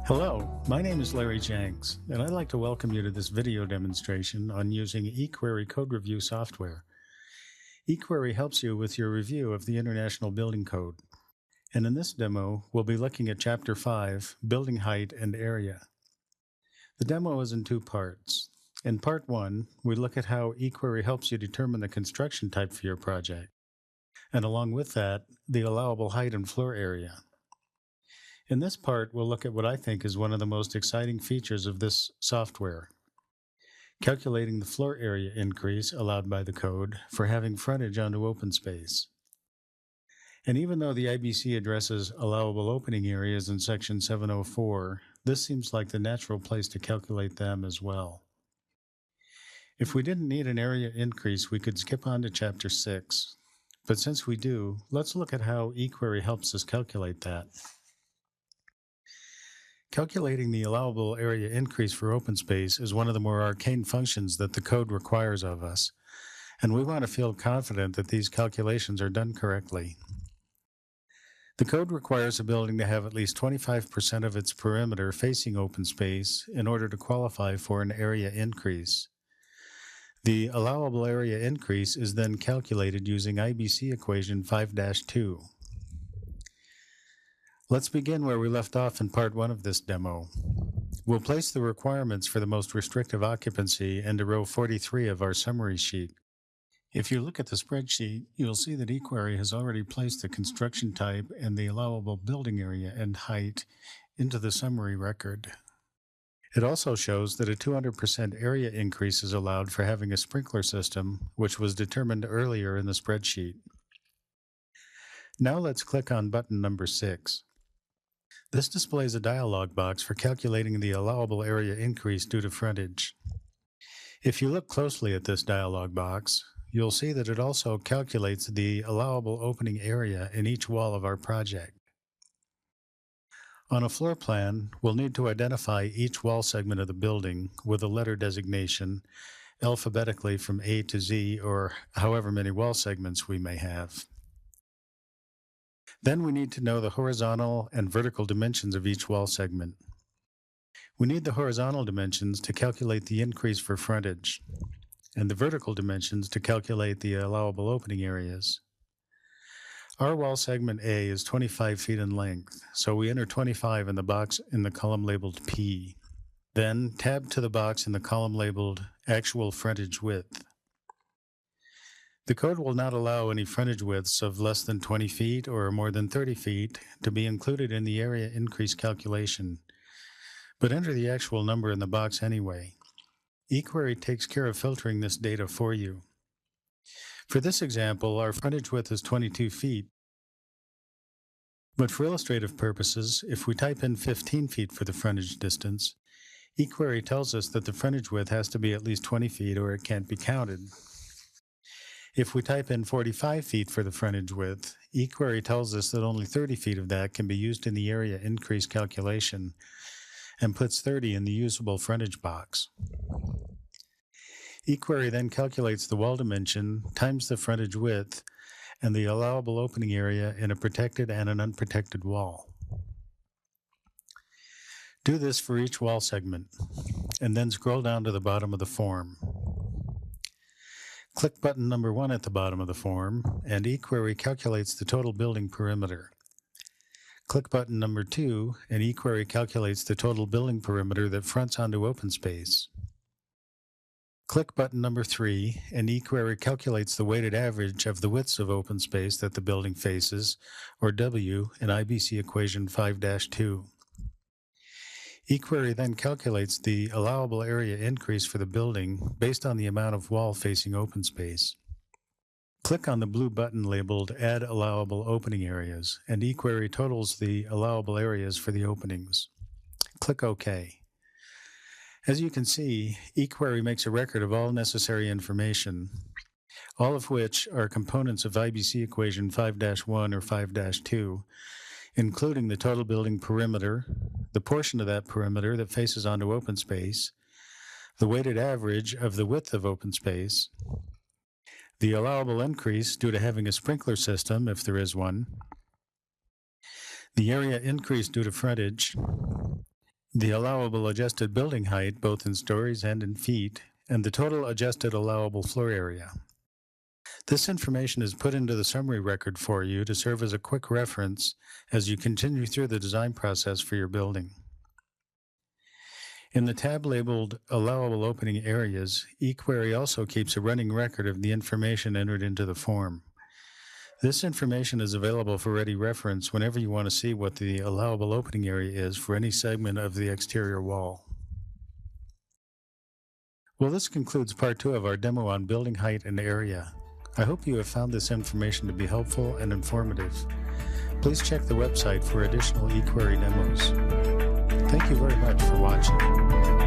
Hello, my name is Larry Jenks, and I'd like to welcome you to this video demonstration on using eQuery code review software. eQuery helps you with your review of the International Building Code. And in this demo, we'll be looking at Chapter 5, Building Height and Area. The demo is in two parts. In Part 1, we look at how eQuery helps you determine the construction type for your project, and along with that, the allowable height and floor area. In this part, we'll look at what I think is one of the most exciting features of this software: calculating the floor area increase allowed by the code for having frontage onto open space. And even though the IBC addresses allowable opening areas in Section 704, this seems like the natural place to calculate them as well. If we didn't need an area increase, we could skip on to Chapter 6. But since we do, let's look at how eQuery helps us calculate that. Calculating the allowable area increase for open space is one of the more arcane functions that the code requires of us, and we want to feel confident that these calculations are done correctly. The code requires a building to have at least 25% of its perimeter facing open space in order to qualify for an area increase. The allowable area increase is then calculated using IBC equation 5-2. Let's begin where we left off in Part 1 of this demo. We'll place the requirements for the most restrictive occupancy into row 43 of our summary sheet. If you look at the spreadsheet, you'll see that eQuery has already placed the construction type and the allowable building area and height into the summary record. It also shows that a 200% area increase is allowed for having a sprinkler system, which was determined earlier in the spreadsheet. Now let's click on button number 6. This displays a dialog box for calculating the allowable area increase due to frontage. If you look closely at this dialog box, you'll see that it also calculates the allowable opening area in each wall of our project. On a floor plan, we'll need to identify each wall segment of the building with a letter designation, alphabetically from A to Z, or however many wall segments we may have. Then we need to know the horizontal and vertical dimensions of each wall segment. We need the horizontal dimensions to calculate the increase for frontage, and the vertical dimensions to calculate the allowable opening areas. Our wall segment A is 25 feet in length, so we enter 25 in the box in the column labeled P. Then tab to the box in the column labeled Actual Frontage Width. The code will not allow any frontage widths of less than 20 feet or more than 30 feet to be included in the area increase calculation, but enter the actual number in the box anyway. eQuery takes care of filtering this data for you. For this example, our frontage width is 22 feet, but for illustrative purposes, if we type in 15 feet for the frontage distance, eQuery tells us that the frontage width has to be at least 20 feet or it can't be counted. If we type in 45 feet for the frontage width, eQuery tells us that only 30 feet of that can be used in the area increase calculation and puts 30 in the usable frontage box. eQuery then calculates the wall dimension times the frontage width and the allowable opening area in a protected and an unprotected wall. Do this for each wall segment, and then scroll down to the bottom of the form. Click button number 1 at the bottom of the form, and eQuery calculates the total building perimeter. Click button number 2, and eQuery calculates the total building perimeter that fronts onto open space. Click button number 3, and eQuery calculates the weighted average of the widths of open space that the building faces, or W, in IBC equation 5-2. eQuery then calculates the allowable area increase for the building based on the amount of wall facing open space. Click on the blue button labeled Add Allowable Opening Areas, and eQuery totals the allowable areas for the openings. Click OK. As you can see, eQuery makes a record of all necessary information, all of which are components of IBC equation 5-1 or 5-2, including the total building perimeter, the portion of that perimeter that faces onto open space, the weighted average of the width of open space, the allowable increase due to having a sprinkler system, if there is one, the area increase due to frontage, the allowable adjusted building height, both in stories and in feet, and the total adjusted allowable floor area. This information is put into the summary record for you to serve as a quick reference as you continue through the design process for your building. In the tab labeled Allowable Opening Areas, eQuery also keeps a running record of the information entered into the form. This information is available for ready reference whenever you want to see what the allowable opening area is for any segment of the exterior wall. Well, this concludes part 2 of our demo on building height and area. I hope you have found this information to be helpful and informative. Please check the website for additional eQuery demos. Thank you very much for watching.